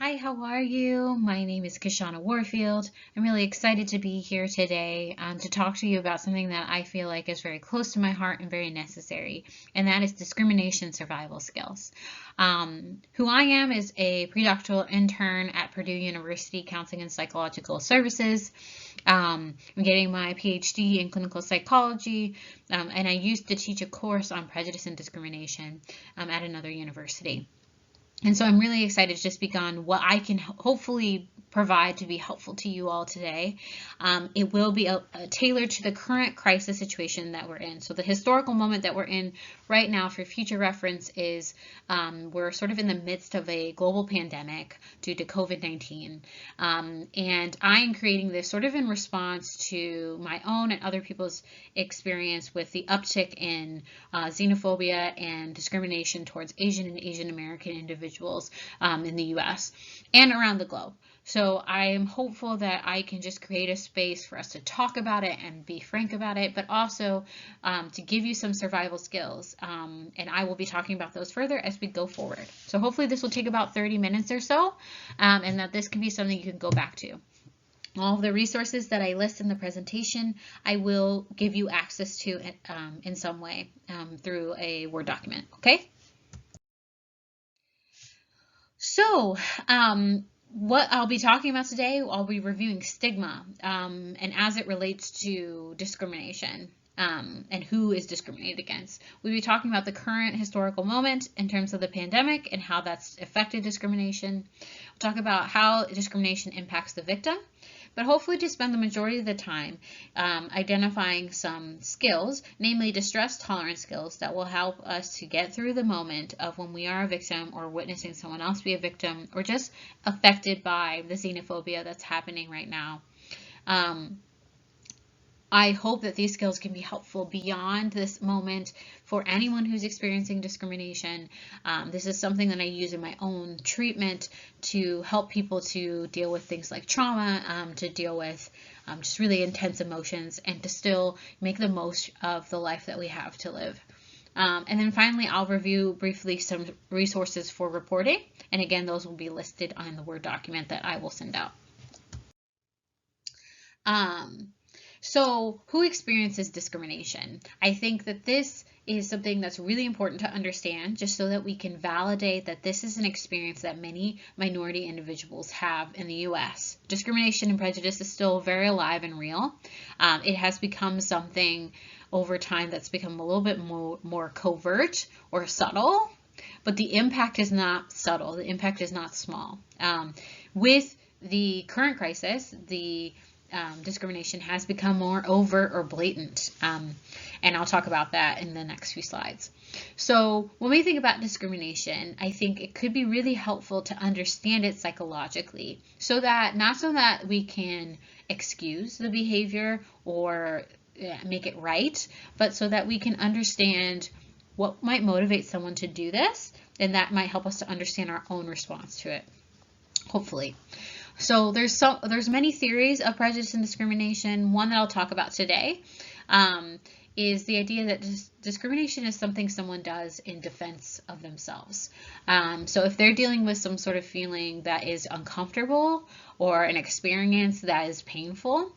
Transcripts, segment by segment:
Hi, how are you? My name is Casiana Warfield. I'm really excited to be here today to talk to you about something that I feel like is very close to my heart and very necessary, and that is discrimination survival skills. Who I am is a predoctoral intern at Purdue University Counseling and Psychological Services. I'm getting my PhD in clinical psychology, and I used to teach a course on prejudice and discrimination at another university. And so I'm really excited to speak on what I can hopefully provide to be helpful to you all today. It will be tailored to the current crisis situation that we're in. So the historical moment that we're in right now for future reference is we're sort of in the midst of a global pandemic due to COVID-19. And I am creating this sort of in response to my own and other people's experience with the uptick in xenophobia and discrimination towards Asian and Asian American individuals in the US and around the globe. So I am hopeful that I can just create a space for us to talk about it and be frank about it, but also to give you some survival skills. And I will be talking about those further as we go forward. So hopefully this will take about 30 minutes or so, and that this can be something you can go back to. All of the resources that I list in the presentation, I will give you access to in some way through a Word document, okay? So, what I'll be talking about today, I'll be reviewing stigma and as it relates to discrimination and who is discriminated against. We'll be talking about the current historical moment in terms of the pandemic and how that's affected discrimination. We'll talk about how discrimination impacts the victim, but hopefully to spend the majority of the time identifying some skills, namely distress tolerance skills that will help us to get through the moment of when we are a victim or witnessing someone else be a victim or just affected by the xenophobia that's happening right now. I hope that these skills can be helpful beyond this moment for anyone who's experiencing discrimination. This is something that I use in my own treatment to help people to deal with things like trauma, to deal with just really intense emotions, and to still make the most of the life that we have to live. And then finally, I'll review briefly some resources for reporting. And again, those will be listed on the Word document that I will send out. So who experiences discrimination? I think that this is something that's really important to understand just so that we can validate that this is an experience that many minority individuals have in the US. Discrimination and prejudice is still very alive and real. It has become something over time that's become a little bit more covert or subtle, but the impact is not subtle. The impact is not small. With the current crisis, the discrimination has become more overt or blatant, and I'll talk about that in the next few slides. So when we think about discrimination, I think it could be really helpful to understand it psychologically, so that we can excuse the behavior or make it right, but so that we can understand what might motivate someone to do this, and that might help us to understand our own response to it, hopefully. So there's many theories of prejudice and discrimination. One that I'll talk about today is the idea that discrimination is something someone does in defense of themselves. So if they're dealing with some sort of feeling that is uncomfortable or an experience that is painful,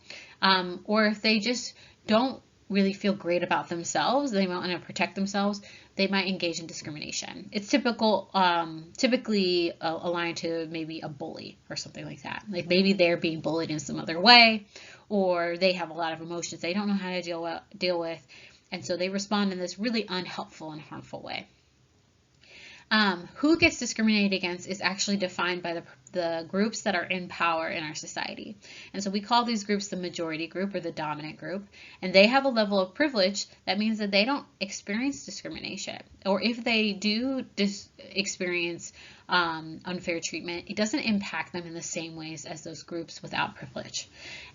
or if they just don't really feel great about themselves, they want to protect themselves, they might engage in discrimination. It's typically aligned to maybe a bully or something like that. Like maybe they're being bullied in some other way, or they have a lot of emotions they don't know how to deal with, and so they respond in this really unhelpful and harmful way. Who gets discriminated against is actually defined by the groups that are in power in our society. And so we call these groups the majority group or the dominant group, and they have a level of privilege that means that they don't experience discrimination. Or if they do experience unfair treatment, it doesn't impact them in the same ways as those groups without privilege.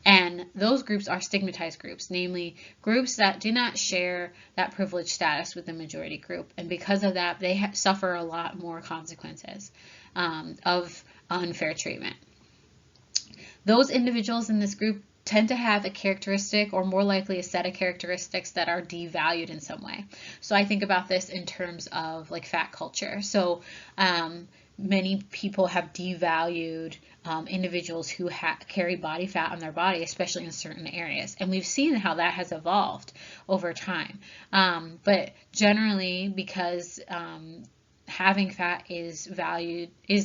And those groups are stigmatized groups, namely groups that do not share that privileged status with the majority group. And because of that, they suffer a lot more consequences of unfair treatment. Those individuals in this group tend to have a characteristic, or more likely a set of characteristics, that are devalued in some way. So I think about this in terms of like fat culture. So many people have devalued individuals who carry body fat on their body, especially in certain areas. And we've seen how that has evolved over time. But generally, because having fat is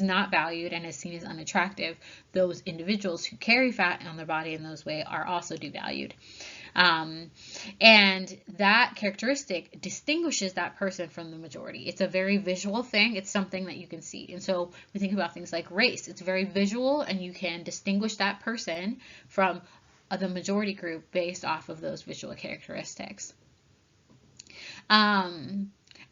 not valued and is seen as unattractive, those individuals who carry fat on their body in those ways are also devalued. And that characteristic distinguishes that person from the majority. It's a very visual thing. It's something that you can see. And so we think about things like race. It's very visual, and you can distinguish that person from the majority group based off of those visual characteristics.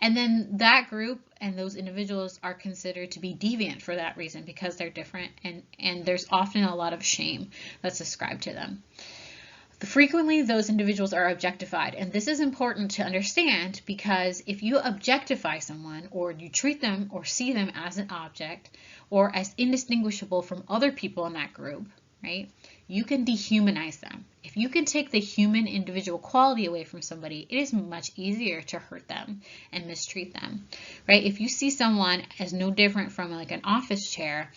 And then that group and those individuals are considered to be deviant for that reason, because they're different, and there's often a lot of shame that's ascribed to them. Frequently, those individuals are objectified, and this is important to understand, because if you objectify someone, or you treat them or see them as an object or as indistinguishable from other people in that group, right, you can dehumanize them. If you can take the human individual quality away from somebody, it is much easier to hurt them and mistreat them, right? If you see someone as no different from like an office chair,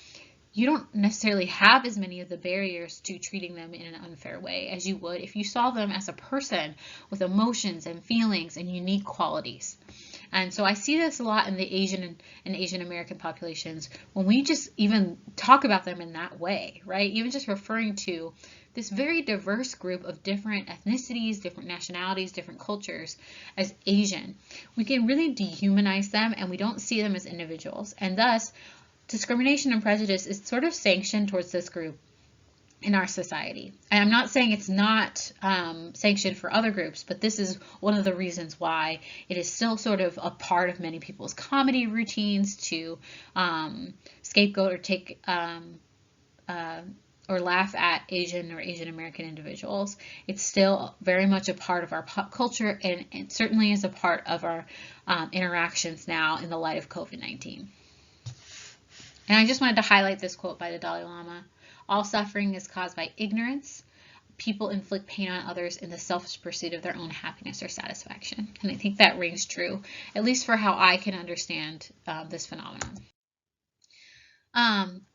you don't necessarily have as many of the barriers to treating them in an unfair way as you would if you saw them as a person with emotions and feelings and unique qualities. And so I see this a lot in the Asian and Asian American populations when we just even talk about them in that way, right? Even just referring to this very diverse group of different ethnicities, different nationalities, different cultures as Asian. We can really dehumanize them, and we don't see them as individuals. And thus, discrimination and prejudice is sort of sanctioned towards this group in our society. And I'm not saying it's not sanctioned for other groups, but this is one of the reasons why it is still sort of a part of many people's comedy routines to scapegoat or take or laugh at Asian or Asian American individuals. It's still very much a part of our pop culture, and it certainly is a part of our interactions now in the light of COVID-19. And I just wanted to highlight this quote by the Dalai Lama. All suffering is caused by ignorance. People inflict pain on others in the selfish pursuit of their own happiness or satisfaction. And I think that rings true, at least for how I can understand this phenomenon.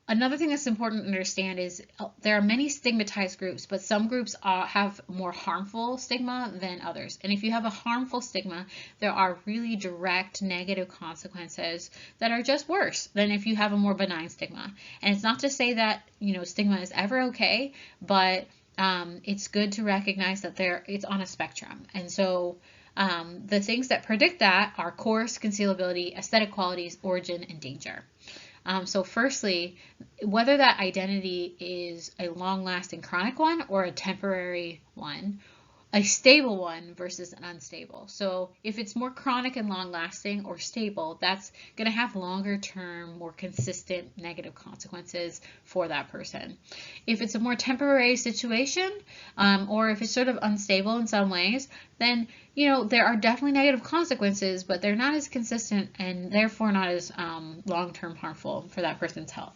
Another thing that's important to understand is there are many stigmatized groups, but some groups have more harmful stigma than others. And if you have a harmful stigma, there are really direct negative consequences that are just worse than if you have a more benign stigma. And it's not to say that, stigma is ever okay, but it's good to recognize that it's on a spectrum. And so the things that predict that are coarse, concealability, aesthetic qualities, origin, and danger. So firstly, whether that identity is a long-lasting chronic one or a temporary one, a stable one versus an unstable. So if it's more chronic and long-lasting or stable, that's going to have longer-term, more consistent negative consequences for that person. If it's a more temporary situation, or if it's sort of unstable in some ways, then there are definitely negative consequences, but they're not as consistent and therefore not as long-term harmful for that person's health.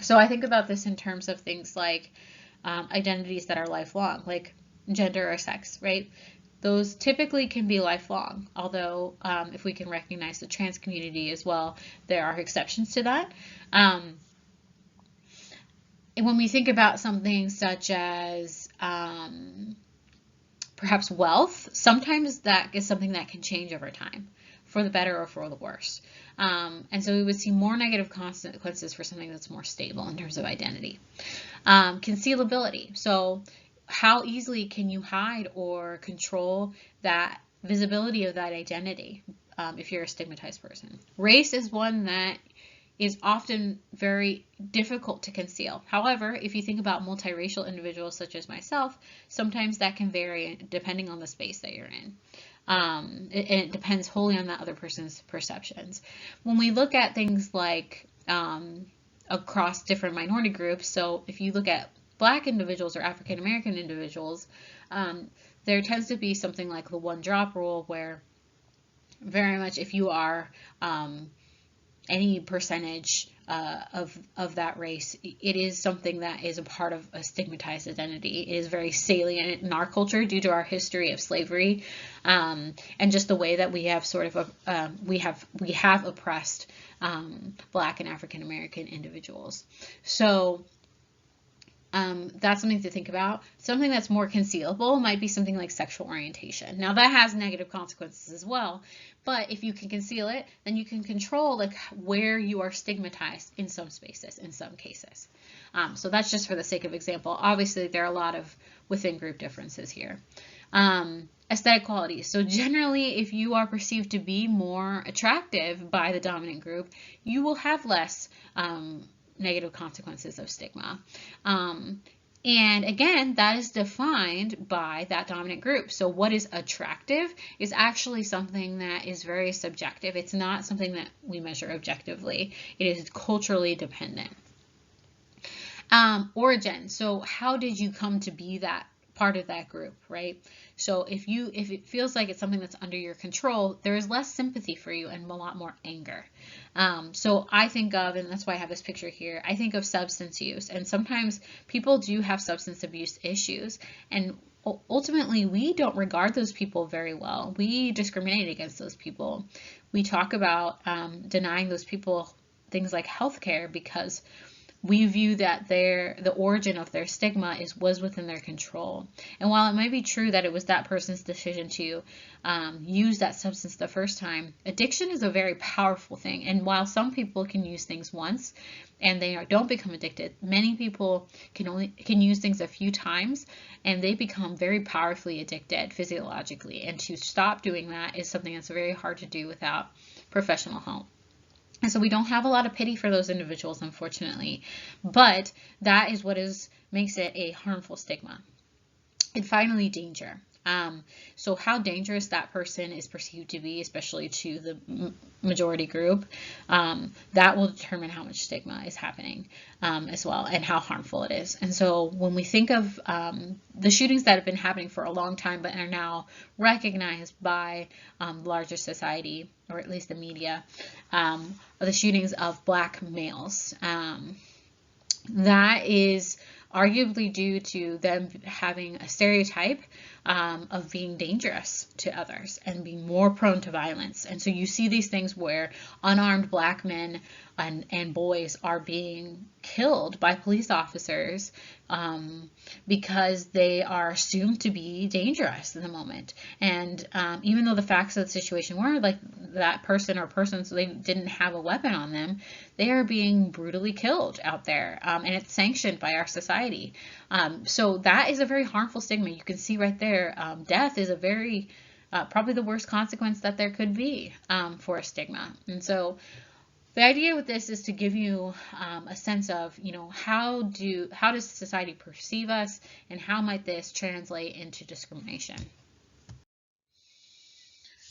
So I think about this in terms of things like identities that are lifelong, like gender or sex, right? Those typically can be lifelong, although if we can recognize the trans community as well, there are exceptions to that. And when we think about something such as perhaps wealth, sometimes that is something that can change over time, for the better or for the worse. And so we would see more negative consequences for something that's more stable in terms of identity. Concealability. So how easily can you hide or control that visibility of that identity if you're a stigmatized person? Race is one that is often very difficult to conceal. However, if you think about multiracial individuals such as myself, sometimes that can vary depending on the space that you're in. It depends wholly on that other person's perceptions. When we look at things like across different minority groups, so if you look at Black individuals or African American individuals, there tends to be something like the one drop rule, where very much if you are any percentage of that race, it is something that is a part of a stigmatized identity. It is very salient in our culture due to our history of slavery, and just the way that we have sort of we have oppressed Black and African American individuals. So that's something to think about. Something that's more concealable might be something like sexual orientation. Now that has negative consequences as well, but if you can conceal it, then you can control like where you are stigmatized in some spaces, in some cases. So that's just for the sake of example. Obviously, there are a lot of within group differences here. Aesthetic qualities. So generally, if you are perceived to be more attractive by the dominant group, you will have less negative consequences of stigma. And again, that is defined by that dominant group. So what is attractive is actually something that is very subjective. It's not something that we measure objectively. It is culturally dependent. Origin. So how did you come to be that part of that group, right? So if it feels like it's something that's under your control, there is less sympathy for you and a lot more anger. So I think of, and that's why I have this picture here, I think of substance use. And sometimes people do have substance abuse issues, and ultimately we don't regard those people very well. We discriminate against those people. We talk about denying those people things like healthcare because we view that the origin of their stigma was within their control. And while it might be true that it was that person's decision to use that substance the first time, addiction is a very powerful thing. And while some people can use things once and they don't become addicted, many people can use things a few times and they become very powerfully addicted physiologically. And to stop doing that is something that's very hard to do without professional help. And so we don't have a lot of pity for those individuals, unfortunately, but that is what makes it a harmful stigma. And finally, danger. So how dangerous that person is perceived to be, especially to the majority group, that will determine how much stigma is happening as well, and how harmful it is. And so when we think of the shootings that have been happening for a long time but are now recognized by larger society, or at least the media, the shootings of Black males, that is arguably due to them having a stereotype of being dangerous to others and being more prone to violence. And so you see these things where unarmed Black men and boys are being killed by police officers because they are assumed to be dangerous in the moment. And even though the facts of the situation were like that person or persons, they didn't have a weapon on them, they are being brutally killed out there, and it's sanctioned by our society. So that is a very harmful stigma. You can see right there, death is a very probably the worst consequence that there could be for a stigma. And so the idea with this is to give you a sense of, how does society perceive us, and how might this translate into discrimination?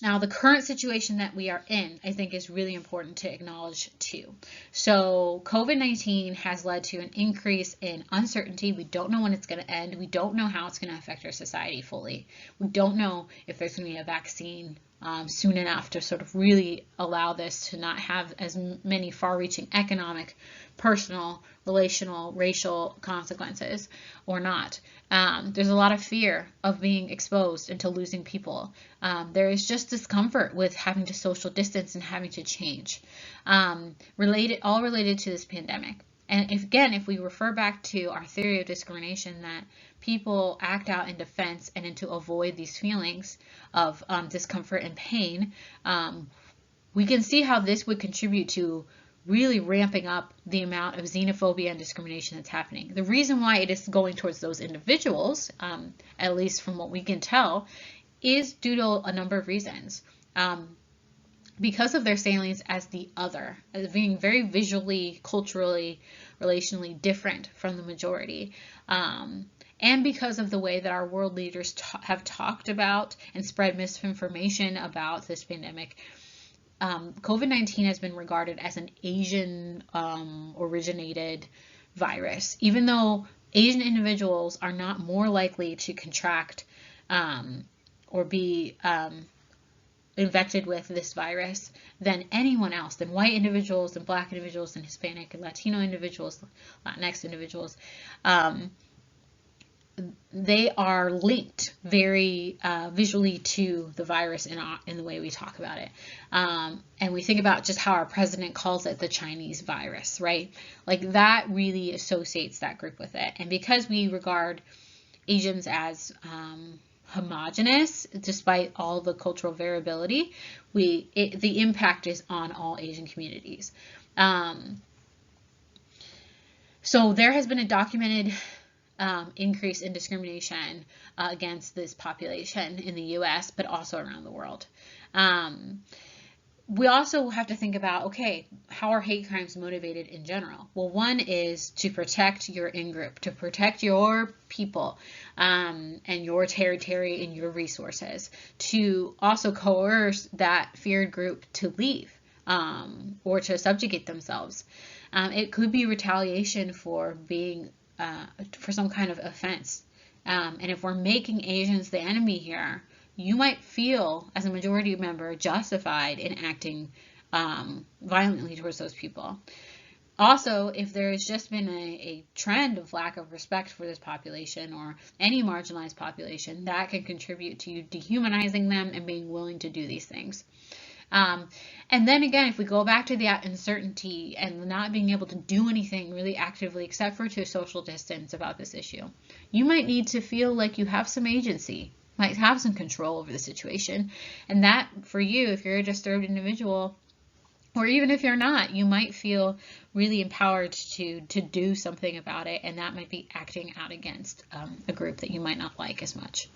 Now, the current situation that we are in, I think, is really important to acknowledge too. So COVID-19 has led to an increase in uncertainty. We don't know when it's going to end. We don't know how it's going to affect our society fully. We don't know if there's going to be a vaccine soon enough to sort of really allow this to not have as many far-reaching economic, personal, relational, racial consequences or not. There's a lot of fear of being exposed and to losing people. There is just discomfort with having to social distance and having to change, all related to this pandemic. And if we refer back to our theory of discrimination, that people act out in defense and to avoid these feelings of discomfort and pain, we can see how this would contribute to really ramping up the amount of xenophobia and discrimination that's happening. The reason why it is going towards those individuals, at least from what we can tell, is due to a number of reasons. Because of their salience as the other, as being very visually, culturally, relationally different from the majority, and because of the way that our world leaders have talked about and spread misinformation about this pandemic, COVID-19 has been regarded as an Asian originated virus, even though Asian individuals are not more likely to contract or be infected with this virus than anyone else, than white individuals, than black individuals, than Hispanic and Latino individuals, Latinx individuals. They are linked very visually to the virus in the way we talk about it. And we think about just how our president calls it the Chinese virus, right? Like that really associates that group with it. And because we regard Asians as homogenous, despite all the cultural variability, the impact is on all Asian communities. So there has been a documented increase in discrimination against this population in the US, but also around the world. We also have to think about, okay, how are hate crimes motivated in general? Well, one is to protect your in-group, to protect your people and your territory and your resources, to also coerce that feared group to leave or to subjugate themselves. It could be retaliation for being for some kind of offense. And if we're making Asians the enemy here, you might feel, as a majority member, justified in acting violently towards those people. Also, if there has just been a trend of lack of respect for this population or any marginalized population, that can contribute to you dehumanizing them and being willing to do these things. And then again, if we go back to that uncertainty and not being able to do anything really actively except for to social distance about this issue, you might need to feel like you have some agency, might have some control over the situation. And that, for you, if you're a disturbed individual, or even if you're not, you might feel really empowered to do something about it, and that might be acting out against a group that you might not like as much.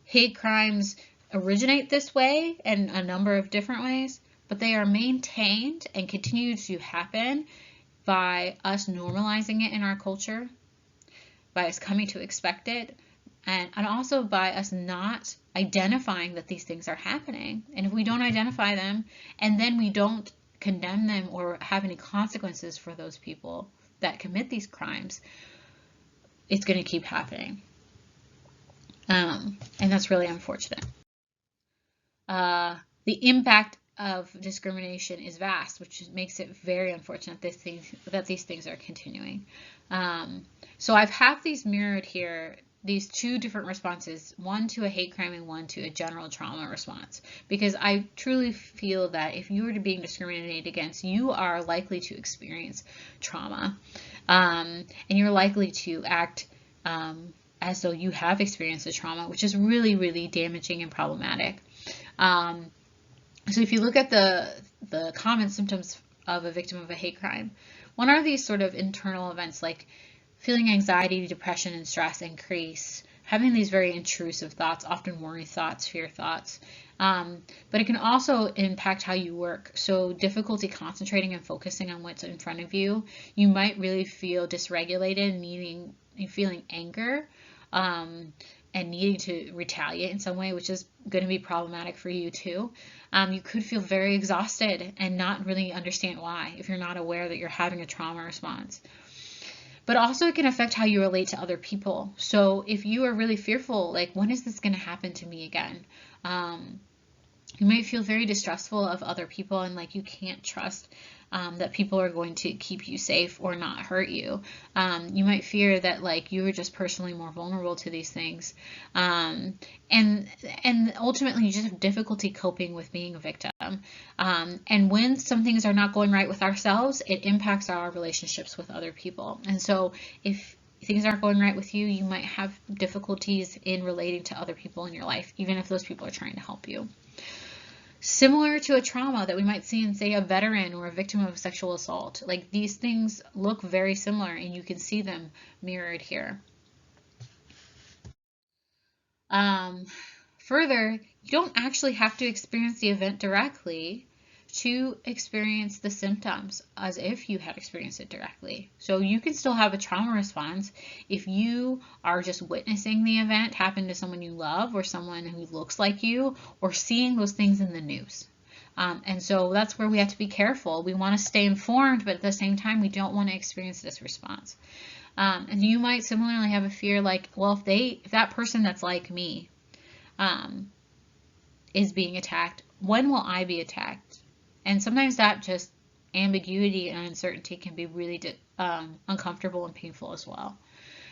Hate crimes originate this way in a number of different ways, but they are maintained and continue to happen by us normalizing it in our culture, by us coming to expect it, and also by us not identifying that these things are happening. And if we don't identify them and then we don't condemn them or have any consequences for those people that commit these crimes, it's going to keep happening. And that's really unfortunate. The impact of discrimination is vast, which makes it very unfortunate that these things are continuing. So I've had these mirrored here, these two different responses, one to a hate crime and one to a general trauma response, because I truly feel that if you were to being discriminated against, you are likely to experience trauma, and you're likely to act as though you have experienced a trauma, which is really, really damaging and problematic. So if you look at the common symptoms of a victim of a hate crime, one are these sort of internal events like feeling anxiety, depression, and stress increase, having these very intrusive thoughts, often worry thoughts, fear thoughts. But it can also impact how you work. So difficulty concentrating and focusing on what's in front of you. You might really feel dysregulated, feeling anger, and needing to retaliate in some way, which is going to be problematic for you too. You could feel very exhausted and not really understand why if you're not aware that you're having a trauma response. But also it can affect how you relate to other people. So if you are really fearful, like, when is this going to happen to me again? You might feel very distrustful of other people and like you can't trust that people are going to keep you safe or not hurt you. You might fear that like you are just personally more vulnerable to these things. And ultimately you just have difficulty coping with being a victim. And when some things are not going right with ourselves, it impacts our relationships with other people. And so if things aren't going right with you, you might have difficulties in relating to other people in your life, even if those people are trying to help you. Similar to a trauma that we might see in, say, a veteran or a victim of sexual assault. Like, these things look very similar and you can see them mirrored here. Further, you don't actually have to experience the event directly to experience the symptoms as if you had experienced it directly. So you can still have a trauma response if you are just witnessing the event happen to someone you love or someone who looks like you, or seeing those things in the news. And so that's where we have to be careful. We want to stay informed, but at the same time, we don't want to experience this response. And you might similarly have a fear like, well, if that person that's like me, is being attacked? When will I be attacked? And sometimes that just ambiguity and uncertainty can be really uncomfortable and painful as well.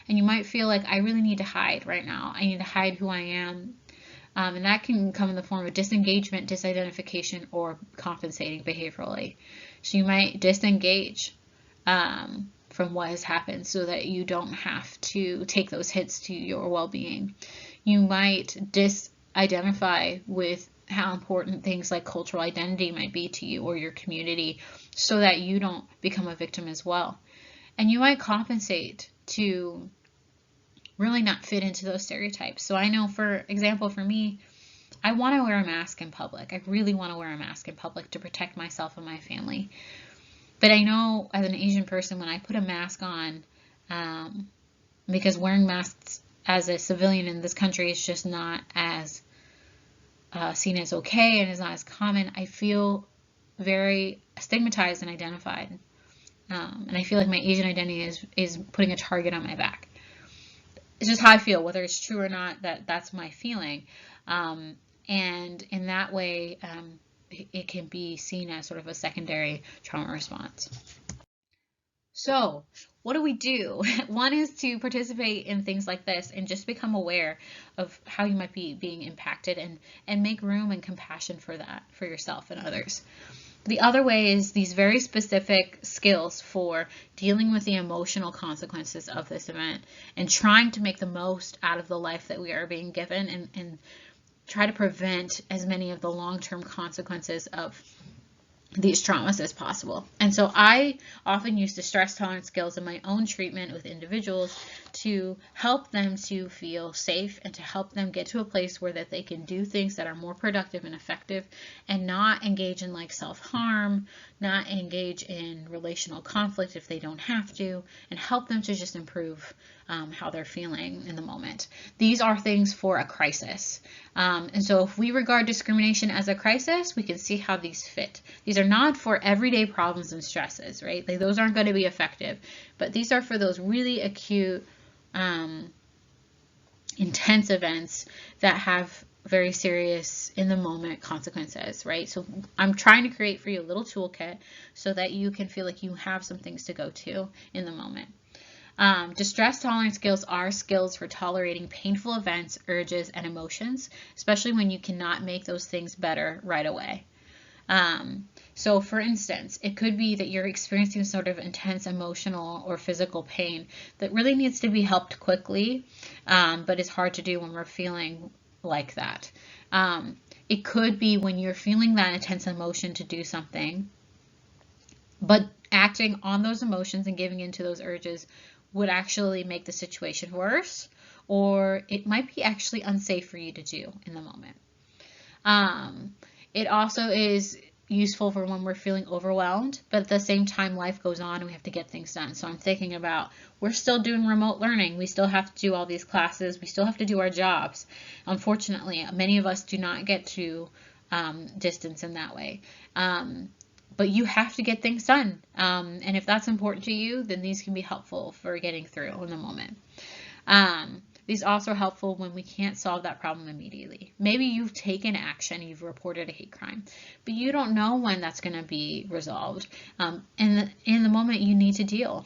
And you might feel like, I really need to hide right now. I need to hide who I am. And that can come in the form of disengagement, disidentification, or compensating behaviorally. So you might disengage from what has happened so that you don't have to take those hits to your well-being. You might disidentify with how important things like cultural identity might be to you or your community so that you don't become a victim as well. And you might compensate to really not fit into those stereotypes. So I know, for example, for me, I want to wear a mask in public. I really want to wear a mask in public to protect myself and my family. But I know as an Asian person, when I put a mask on, because wearing masks as a civilian in this country is just not as seen as okay and is not as common, I feel very stigmatized and identified. And I feel like my Asian identity is putting a target on my back. It's just how I feel, whether it's true or not, that's my feeling. And in that way, it can be seen as sort of a secondary trauma response. So what do we do? One is to participate in things like this and just become aware of how you might be being impacted and make room and compassion for that, for yourself and others. The other way is these very specific skills for dealing with the emotional consequences of this event and trying to make the most out of the life that we are being given and try to prevent as many of the long-term consequences of these traumas as possible. And so I often use the stress tolerance skills in my own treatment with individuals to help them to feel safe and to help them get to a place where that they can do things that are more productive and effective and not engage in like self-harm, not engage in relational conflict if they don't have to, and help them to just improve how they're feeling in the moment. These are things for a crisis. And so if we regard discrimination as a crisis, we can see how these fit. These are not for everyday problems and stresses, right? Like, those aren't going to be effective, but these are for those really acute, intense events that have very serious in the moment consequences, right? So I'm trying to create for you a little toolkit so that you can feel like you have some things to go to in the moment. Distress tolerance skills are skills for tolerating painful events, urges, and emotions, especially when you cannot make those things better right away. So for instance, it could be that you're experiencing sort of intense emotional or physical pain that really needs to be helped quickly, but it's hard to do when we're feeling like that. It could be when you're feeling that intense emotion to do something, but acting on those emotions and giving into those urges would actually make the situation worse, or it might be actually unsafe for you to do in the moment. It also is useful for when we're feeling overwhelmed, but at the same time life goes on and we have to get things done. So I'm thinking about, we're still doing remote learning. We still have to do all these classes. We still have to do our jobs. Unfortunately, many of us do not get to distance in that way. But you have to get things done. And if that's important to you, then these can be helpful for getting through in the moment. These also are helpful when we can't solve that problem immediately. Maybe you've taken action, you've reported a hate crime, but you don't know when that's going to be resolved. And in the moment, you need to deal.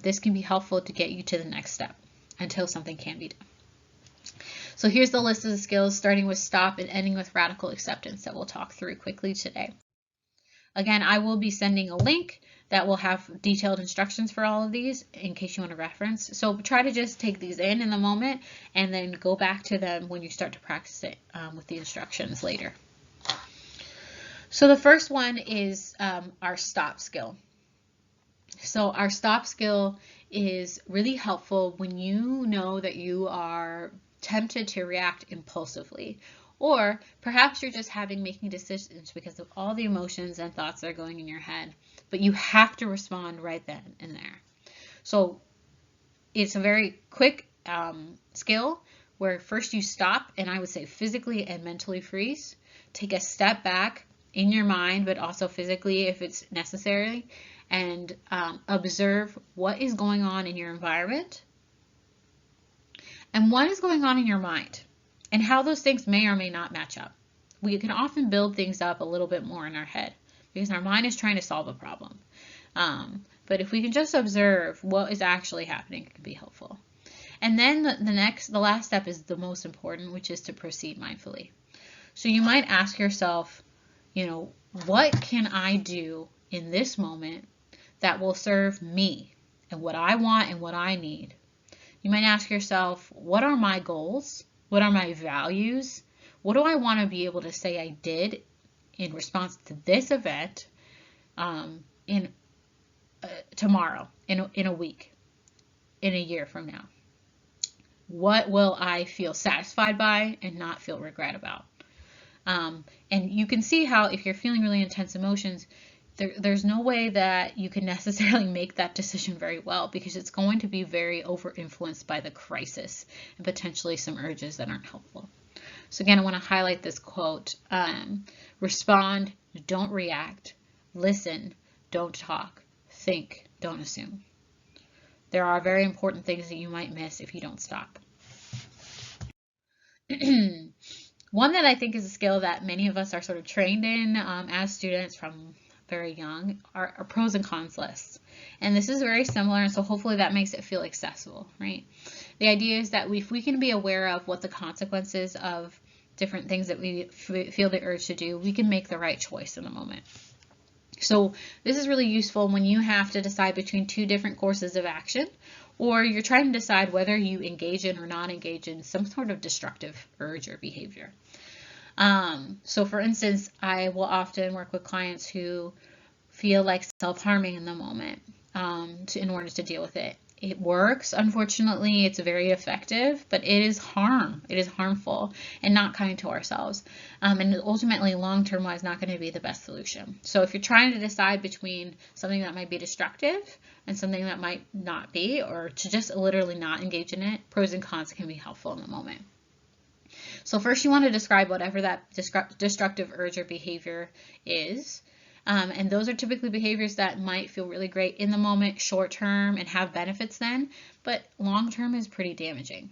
This can be helpful to get you to the next step until something can be done. So here's the list of the skills, starting with stop and ending with radical acceptance, that we'll talk through quickly today. Again, I will be sending a link that will have detailed instructions for all of these in case you want to reference. So try to just take these in the moment and then go back to them when you start to practice it with the instructions later. So the first one is our stop skill. So our stop skill is really helpful when you know that you are tempted to react impulsively, or perhaps you're just making decisions because of all the emotions and thoughts that are going in your head, but you have to respond right then and there. So it's a very quick skill where first you stop, and I would say physically and mentally freeze. Take a step back in your mind, but also physically if it's necessary, and observe what is going on in your environment and what is going on in your mind, and how those things may or may not match up. we can often build things up a little bit more in our head because our mind is trying to solve a problem. But if we can just observe what is actually happening, it can be helpful. And then the last step is the most important, which is to proceed mindfully. So you might ask yourself, what can I do in this moment that will serve me and what I want and what I need? You might ask yourself, what are my goals? What are my values? What do I want to be able to say I did in response to this event tomorrow, in a week, in a year from now? What will I feel satisfied by and not feel regret about? And you can see how if you're feeling really intense emotions, there's no way that you can necessarily make that decision very well because it's going to be very over-influenced by the crisis and potentially some urges that aren't helpful. So again, I want to highlight this quote. Respond, don't react. Listen, don't talk. Think, don't assume. There are very important things that you might miss if you don't stop. One that I think is a skill that many of us are sort of trained in as students from very young are pros and cons lists. And this is very similar, and so hopefully that makes it feel accessible, right? The idea is that if we can be aware of what the consequences of different things that we feel the urge to do, we can make the right choice in the moment. So this is really useful when you have to decide between two different courses of action, or you're trying to decide whether you engage in or not engage in some sort of destructive urge or behavior. So for instance, I will often work with clients who feel like self-harming in the moment in order to deal with it. It works, unfortunately, it's very effective, but it is harmful and not kind to ourselves. And ultimately, long-term wise, not going to be the best solution. So if you're trying to decide between something that might be destructive and something that might not be, or to just literally not engage in it, pros and cons can be helpful in the moment. So first you want to describe whatever that destructive urge or behavior is. And those are typically behaviors that might feel really great in the moment, short term, and have benefits then, but long term is pretty damaging.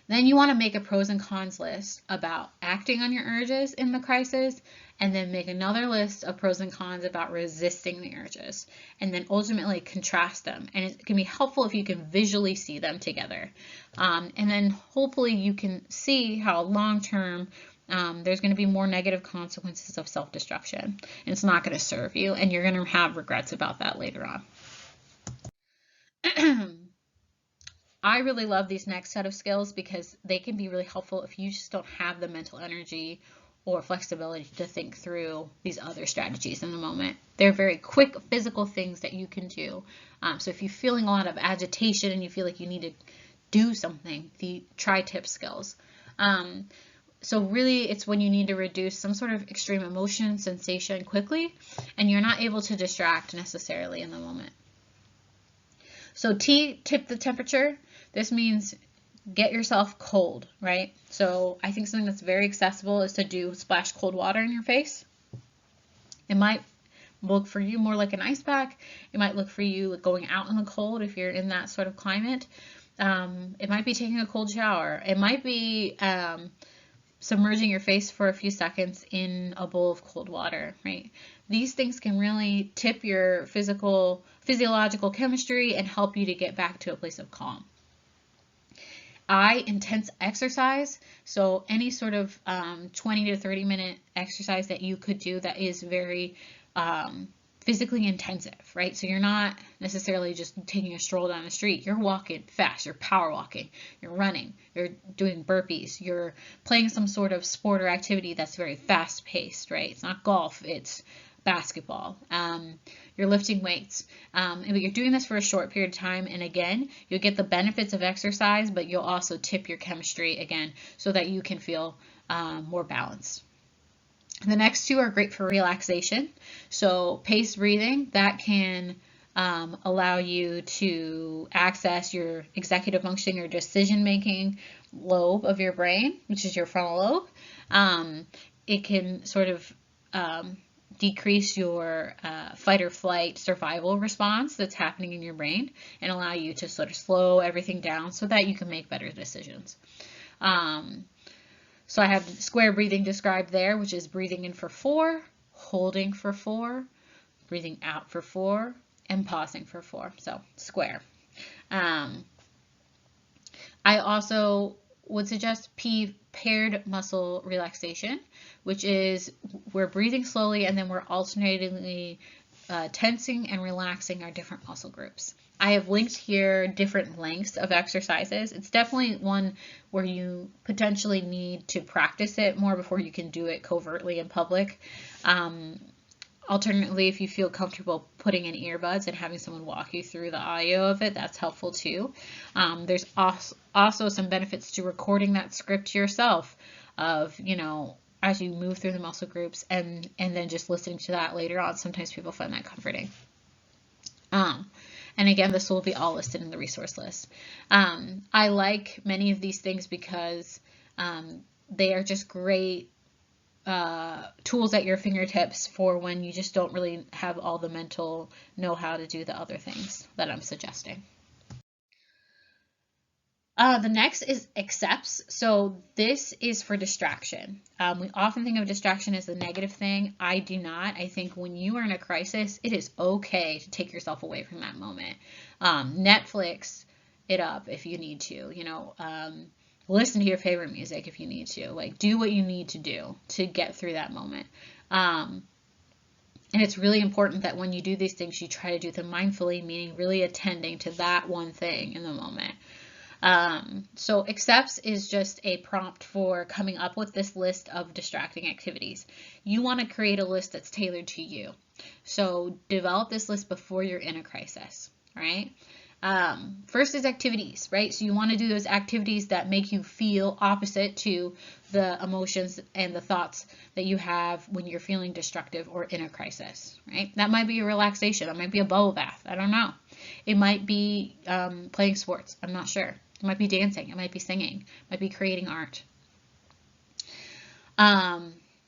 Then you want to make a pros and cons list about acting on your urges in the crisis, and then make another list of pros and cons about resisting the urges, and then ultimately contrast them. And it can be helpful if you can visually see them together. And then hopefully you can see how long term there's going to be more negative consequences of self-destruction, and it's not going to serve you, and you're going to have regrets about that later on. I really love these next set of skills because they can be really helpful if you just don't have the mental energy or flexibility to think through these other strategies in the moment. They're very quick physical things that you can do. So if you're feeling a lot of agitation and you feel like you need to do something, try Tritip Skills. So really, it's when you need to reduce some sort of extreme emotion, sensation quickly, and you're not able to distract necessarily in the moment. So tip the temperature. This means get yourself cold, right? So I think something that's very accessible is to splash cold water in your face. It might look for you more like an ice pack. It might look for you like going out in the cold if you're in that sort of climate. It might be taking a cold shower. It might be submerging your face for a few seconds in a bowl of cold water, right? These things can really tip your physiological chemistry and help you to get back to a place of calm. Intense exercise, so any sort of 20 to 30 minute exercise that you could do that is very physically intensive, right? So you're not necessarily just taking a stroll down the street. You're walking fast, you're power walking, you're running, you're doing burpees, you're playing some sort of sport or activity that's very fast paced, right? It's not golf, it's basketball. You're lifting weights. But you're doing this for a short period of time, and again, you'll get the benefits of exercise, but you'll also tip your chemistry again so that you can feel more balanced. The next two are great for relaxation. So paced breathing, that can allow you to access your executive functioning or decision-making lobe of your brain, which is your frontal lobe. It can sort of decrease your fight or flight survival response that's happening in your brain and allow you to sort of slow everything down so that you can make better decisions. So I have square breathing described there, which is breathing in for 4, holding for 4, breathing out for 4, and pausing for 4. So square. I also would suggest paired muscle relaxation, which is we're breathing slowly and then we're alternatingly tensing and relaxing our different muscle groups. I have linked here different lengths of exercises. It's definitely one where you potentially need to practice it more before you can do it covertly in public. Alternatively, if you feel comfortable putting in earbuds and having someone walk you through the audio of it, that's helpful too. There's also some benefits to recording that script yourself of, as you move through the muscle groups and then just listening to that later on. Sometimes people find that comforting. And again, this will be all listed in the resource list. I like many of these things because they are just great tools at your fingertips for when you just don't really have all the mental know-how to do the other things that I'm suggesting. The next is accepts. So this is for distraction. We often think of distraction as a negative thing. I do not. I think when you are in a crisis, it is okay to take yourself away from that moment. Netflix it up if you need to, listen to your favorite music if you need to, like do what you need to do to get through that moment. And it's really important that when you do these things, you try to do them mindfully, meaning really attending to that one thing in the moment. So accepts is just a prompt for coming up with this list of distracting activities. You want to create a list that's tailored to you. So develop this list before you're in a crisis, right? First is activities, right? So you want to do those activities that make you feel opposite to the emotions and the thoughts that you have when you're feeling destructive or in a crisis, right? That might be a relaxation. That might be a bubble bath. I don't know. It might be playing sports. I'm not sure. It might be dancing. It might be singing. It might be creating art.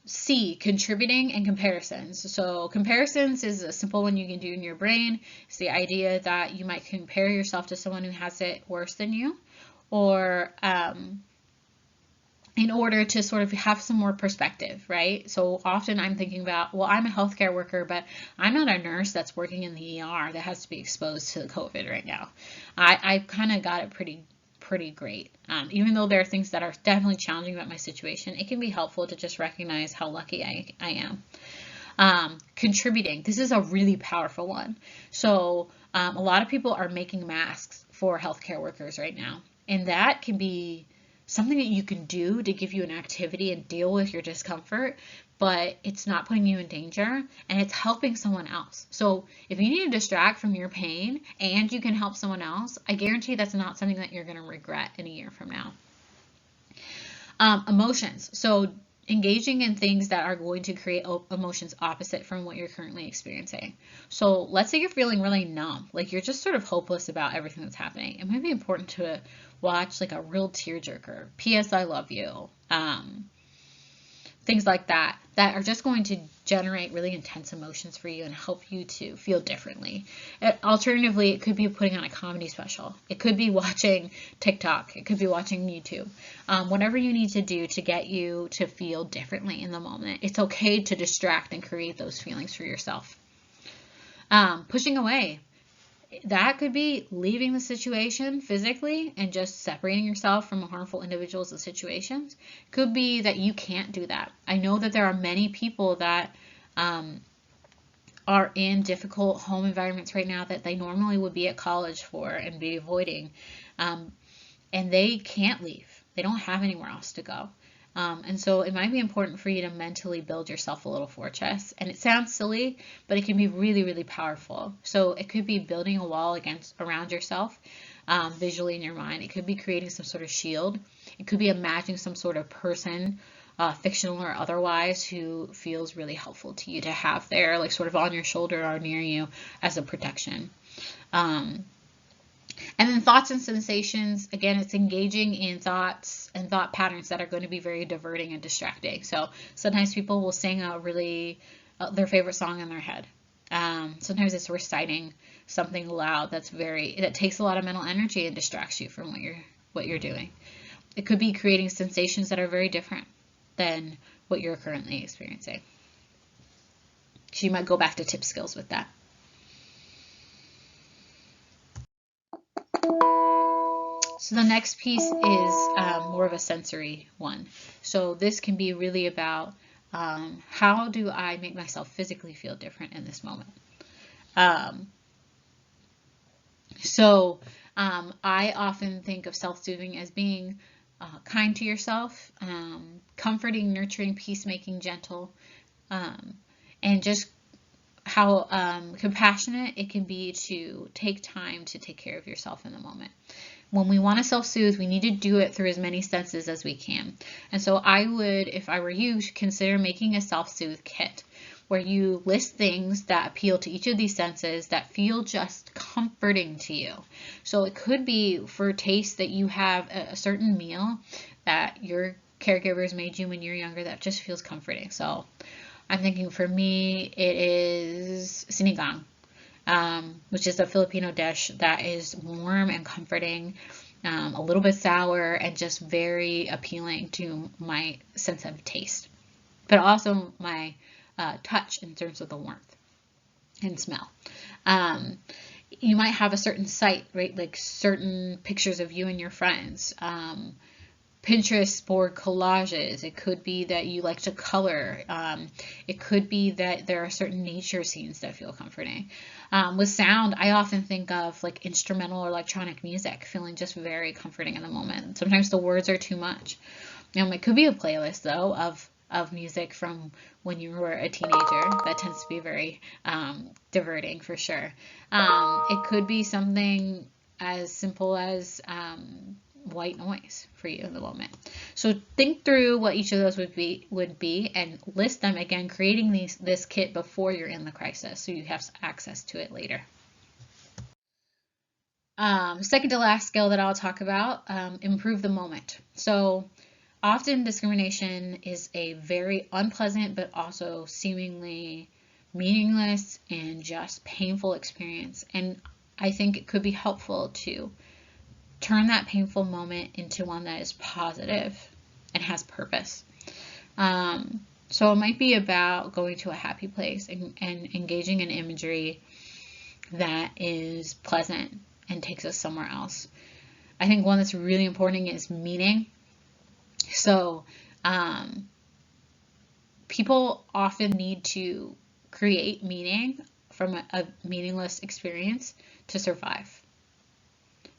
C, contributing and comparisons. So comparisons is a simple one you can do in your brain. It's the idea that you might compare yourself to someone who has it worse than you, or in order to sort of have some more perspective, right? So often I'm thinking about, well, I'm a healthcare worker, but I'm not a nurse that's working in the ER that has to be exposed to COVID right now. I kind of got it pretty great. Even though there are things that are definitely challenging about my situation, it can be helpful to just recognize how lucky I am. Contributing. This is a really powerful one. So a lot of people are making masks for healthcare workers right now, and that can be something that you can do to give you an activity and deal with your discomfort, but it's not putting you in danger and it's helping someone else. So if you need to distract from your pain and you can help someone else, I guarantee that's not something that you're going to regret in a year from now. Emotions. So engaging in things that are going to create emotions opposite from what you're currently experiencing. So let's say you're feeling really numb, like you're just sort of hopeless about everything that's happening. It might be important to watch like a real tearjerker, P.S. I love you, things like that are just going to generate really intense emotions for you and help you to feel differently. Alternatively, it could be putting on a comedy special. It could be watching TikTok. It could be watching YouTube. Whatever you need to do to get you to feel differently in the moment. It's okay to distract and create those feelings for yourself. Pushing away. That could be leaving the situation physically and just separating yourself from harmful individuals and situations. Could be that you can't do that. I know that there are many people that are in difficult home environments right now that they normally would be at college for and be avoiding, and they can't leave. They don't have anywhere else to go. And so it might be important for you to mentally build yourself a little fortress. And it sounds silly, but it can be really, really powerful. So it could be building a wall around yourself visually in your mind. It could be creating some sort of shield. It could be imagining some sort of person, fictional or otherwise, who feels really helpful to you to have there, like sort of on your shoulder or near you as a protection. And then thoughts and sensations, again, it's engaging in thoughts and thought patterns that are going to be very diverting and distracting. So sometimes people will sing their favorite song in their head. Sometimes it's reciting something loud that takes a lot of mental energy and distracts you from what you're doing. It could be creating sensations that are very different than what you're currently experiencing. So you might go back to tip skills with that. So the next piece is more of a sensory one. So this can be really about how do I make myself physically feel different in this moment? I often think of self-soothing as being kind to yourself, comforting, nurturing, peacemaking, gentle, and just how compassionate it can be to take time to take care of yourself in the moment. When we want to self-soothe, we need to do it through as many senses as we can. And so I would, if I were you, consider making a self-soothe kit where you list things that appeal to each of these senses that feel just comforting to you. So it could be for taste that you have a certain meal that your caregivers made you when you're younger that just feels comforting. So I'm thinking for me, it is sinigang, which is a Filipino dish that is warm and comforting, a little bit sour, and just very appealing to my sense of taste, but also my touch in terms of the warmth and smell. You might have a certain site, right? Like certain pictures of you and your friends. Pinterest board collages. It could be that you like to color. It could be that there are certain nature scenes that feel comforting. With sound, I often think of like instrumental or electronic music feeling just very comforting in the moment. Sometimes the words are too much. It could be a playlist though of music from when you were a teenager. That tends to be very diverting for sure. It could be something as simple as white noise for you in the moment. So think through what each of those would be and list them again, creating this kit before you're in the crisis so you have access to it later. Second to last skill that I'll talk about, improve the moment. So often discrimination is a very unpleasant but also seemingly meaningless and just painful experience, and I think it could be helpful to turn that painful moment into one that is positive and has purpose. So it might be about going to a happy place and engaging in imagery that is pleasant and takes us somewhere else. I think one that's really important is meaning. So people often need to create meaning from a meaningless experience to survive,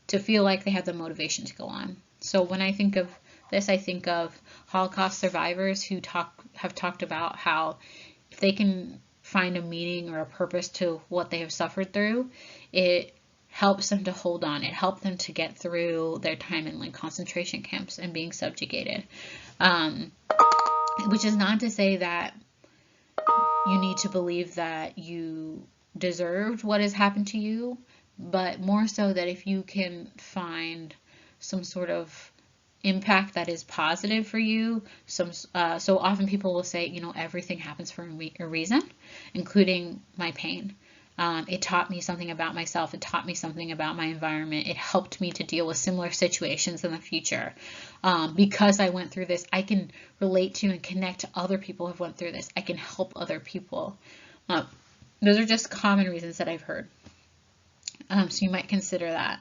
to feel like they have the motivation to go on. So when I think of this, I think of Holocaust survivors who have talked about how if they can find a meaning or a purpose to what they have suffered through, it helps them to hold on. It helped them to get through their time in like concentration camps and being subjugated. Which is not to say that you need to believe that you deserved what has happened to you, but more so that if you can find some sort of impact that is positive for you. So often people will say, you know, everything happens for a reason, including my pain. It taught me something about myself. It taught me something about my environment. It helped me to deal with similar situations in the future. Because I went through this, I can relate to and connect to other people who have went through this. I can help other people. Those are just common reasons that I've heard. So you might consider that.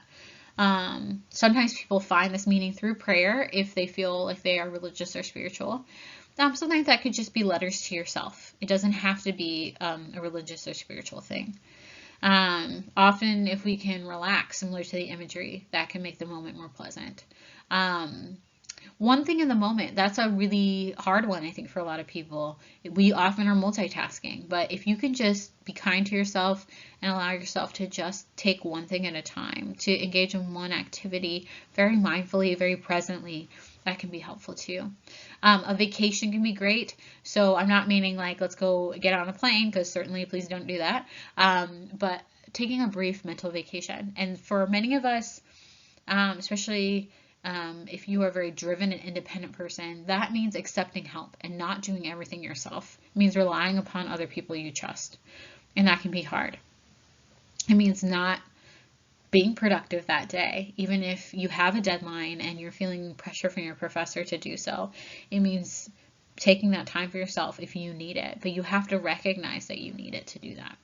Sometimes people find this meaning through prayer if they feel like they are religious or spiritual. Sometimes that could just be letters to yourself. It doesn't have to be a religious or spiritual thing. Often if we can relax, similar to the imagery, that can make the moment more pleasant. One thing in the moment, that's a really hard one, I think, for a lot of people. We often are multitasking, but if you can just be kind to yourself and allow yourself to just take one thing at a time, to engage in one activity very mindfully, very presently, that can be helpful too. A vacation can be great. So I'm not meaning like, let's go get on a plane, because certainly please don't do that. But taking a brief mental vacation. And for many of us, especially if you are a very driven and independent person, that means accepting help and not doing everything yourself. It means relying upon other people you trust. And that can be hard. It means not being productive that day, even if you have a deadline and you're feeling pressure from your professor to do so. It means taking that time for yourself if you need it, but you have to recognize that you need it to do that.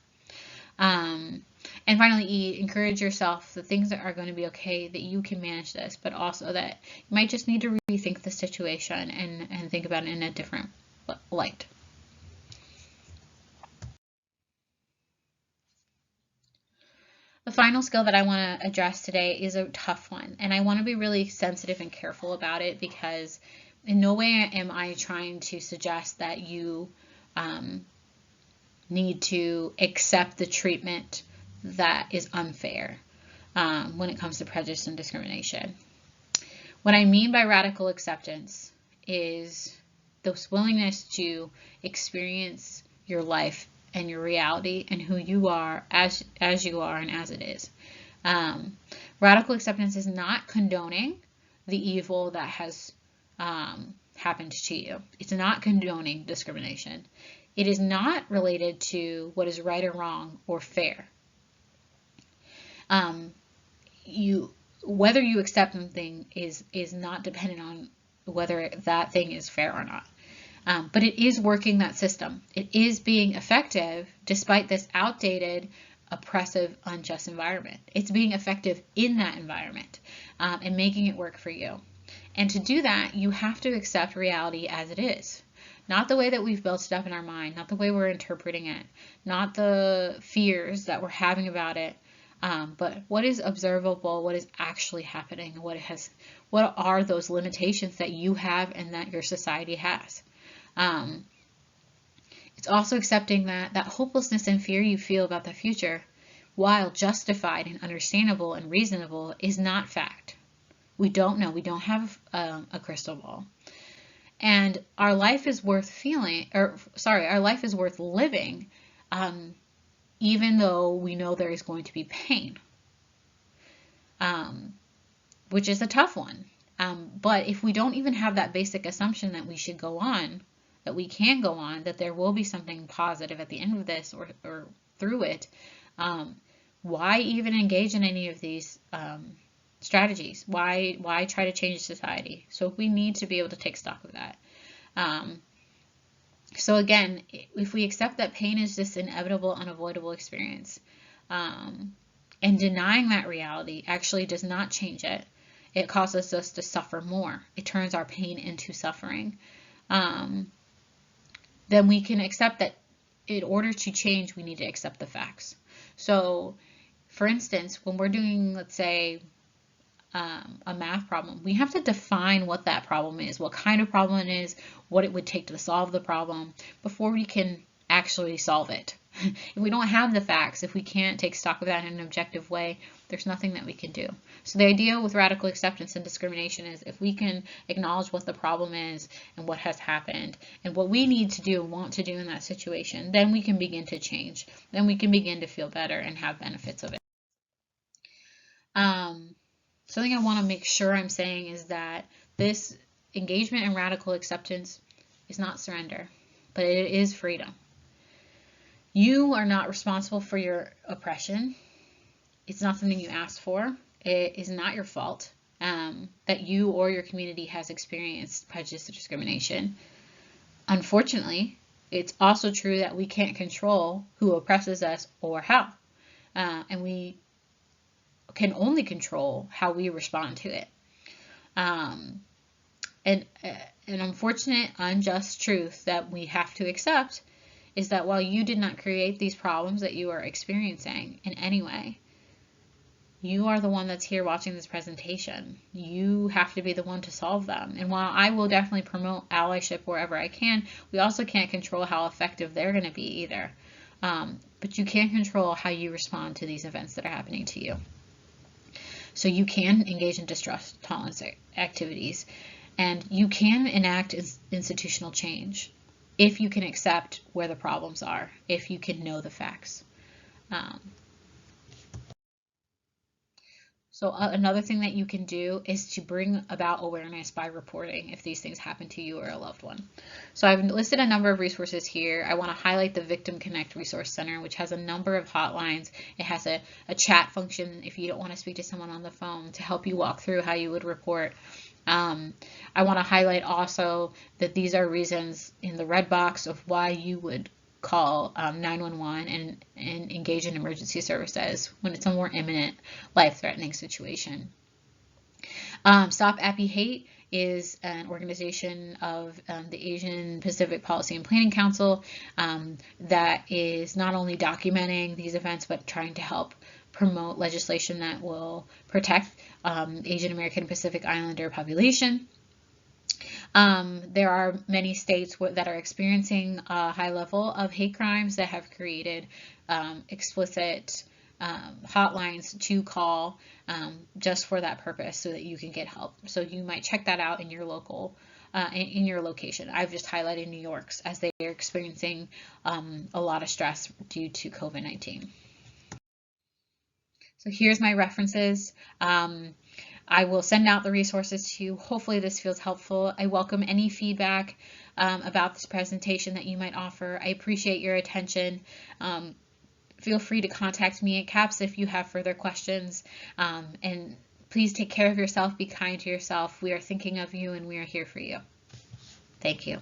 And finally, E, encourage yourself that things are going to be okay, that you can manage this, but also that you might just need to rethink the situation and think about it in a different light. The final skill that I want to address today is a tough one, and I want to be really sensitive and careful about it, because in no way am I trying to suggest that you need to accept the treatment that is unfair when it comes to prejudice and discrimination. What I mean by radical acceptance is this willingness to experience your life and your reality and who you are as you are and as it is. Radical acceptance is not condoning the evil that has happened to you. It's not condoning discrimination. It is not related to what is right or wrong or fair. Whether you accept something is not dependent on whether that thing is fair or not. But it is working that system. It is being effective despite this outdated, oppressive, unjust environment. It's being effective in that environment and making it work for you. And to do that, you have to accept reality as it is. Not the way that we've built it up in our mind, not the way we're interpreting it, not the fears that we're having about it, but what is observable, what is actually happening, what are those limitations that you have and that your society has. It's also accepting that hopelessness and fear you feel about the future, while justified and understandable and reasonable, is not fact. We don't know. We don't have a crystal ball. And our life is worth our life is worth living, even though we know there is going to be pain, which is a tough one. But if we don't even have that basic assumption that we should go on, that we can go on, that there will be something positive at the end of this or through it, why even engage in any of these strategies? Why try to change society? So we need to be able to take stock of that. So again, if we accept that pain is this inevitable, unavoidable experience, and denying that reality actually does not change it, it causes us to suffer more. It turns our pain into suffering. Then we can accept that in order to change, we need to accept the facts. So, for instance, when we're doing, let's say, a math problem, we have to define what that problem is, what kind of problem it is, what it would take to solve the problem before we can actually solve it. If we don't have the facts, if we can't take stock of that in an objective way, there's nothing that we can do. So the idea with radical acceptance and discrimination is if we can acknowledge what the problem is and what has happened and what we need to do and want to do in that situation, then we can begin to change. Then we can begin to feel better and have benefits of it. Something I want to make sure I'm saying is that this engagement in radical acceptance is not surrender, but it is freedom. You are not responsible for your oppression. It's not something you asked for. It is not your fault that you or your community has experienced prejudice or discrimination. Unfortunately, it's also true that we can't control who oppresses us or how. And we can only control how we respond to it. And an unfortunate, unjust truth that we have to accept is that while you did not create these problems that you are experiencing in any way, you are the one that's here watching this presentation. You have to be the one to solve them. And while I will definitely promote allyship wherever I can, we also can't control how effective they're going to be either. But you can control how you respond to these events that are happening to you. So you can engage in distrust tolerance activities, and you can enact institutional change if you can accept where the problems are, if you can know the facts. So another thing that you can do is to bring about awareness by reporting if these things happen to you or a loved one. So I've listed a number of resources here. I want to highlight the Victim Connect Resource Center, which has a number of hotlines. It has a chat function if you don't want to speak to someone on the phone to help you walk through how you would report. I want to highlight also that these are reasons in the red box of why you would call 911 and engage in emergency services when it's a more imminent, life-threatening situation. Stop Appy Hate is an organization of the Asian Pacific Policy and Planning Council that is not only documenting these events but trying to help promote legislation that will protect Asian American Pacific Islander population. There are many states that are experiencing a high level of hate crimes that have created explicit hotlines to call just for that purpose so that you can get help. So you might check that out in your local in your location. I've just highlighted New York's as they are experiencing a lot of stress due to COVID-19. So here's my references. I will send out the resources to you. Hopefully this feels helpful. I welcome any feedback about this presentation that you might offer. I appreciate your attention. Feel free to contact me at CAPS if you have further questions. And please take care of yourself. Be kind to yourself. We are thinking of you and we are here for you. Thank you.